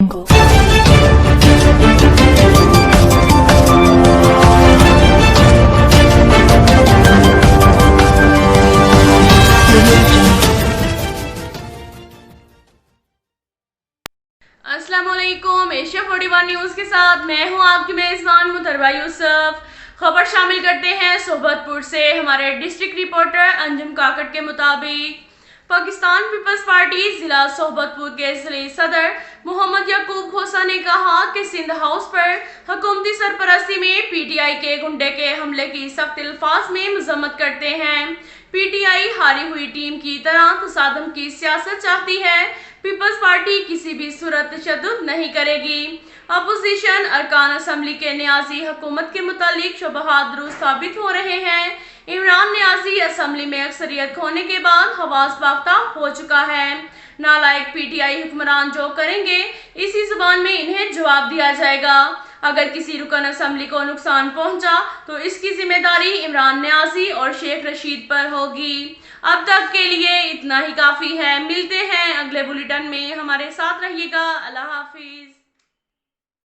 अस्सलाम वालेकुम। Asia 41 news के साथ मैं हूं आपकी मेज़बान मुतरबा यूसुफ। खबर शामिल करते हैं सोबतपुर से। हमारे डिस्ट्रिक्ट रिपोर्टर अंजुम काकट के मुताबिक पाकिस्तान पीपल्स पार्टी जिला सोबतपुर के जिले सदर मोहम्मद याकूब खोसा ने कहा कि सिंध हाउस पर हुकूमती सरपरस्ती में पीटीआई के गुंडे के हमले की सख्त अल्फाज में मजम्मत करते हैं। पीटीआई हारी हुई टीम की तरह तसादम की सियासत चाहती है। पीपल्स पार्टी किसी भी सूरत तशद्दुद नहीं करेगी। अपोजिशन अरकान असम्बली के न्याजी हुकूमत के मुतालिक शुबहात दुरुस्त साबित हो रहे हैं। इमरान न्याजी असम्बली में अक्सरियत खोने के बाद हवास बाख्ता हो चुका है। नालायक पीटीआई हुक्मरान जो करेंगे इसी जुबान में इन्हें जवाब दिया जाएगा। अगर किसी रुकन असम्बली को नुकसान पहुंचा तो इसकी जिम्मेदारी इमरान न्याजी और शेख रशीद पर होगी। अब तक के लिए इतना ही काफी है। मिलते हैं अगले बुलेटिन में, हमारे साथ रहिएगा। अल्लाह हाफिज।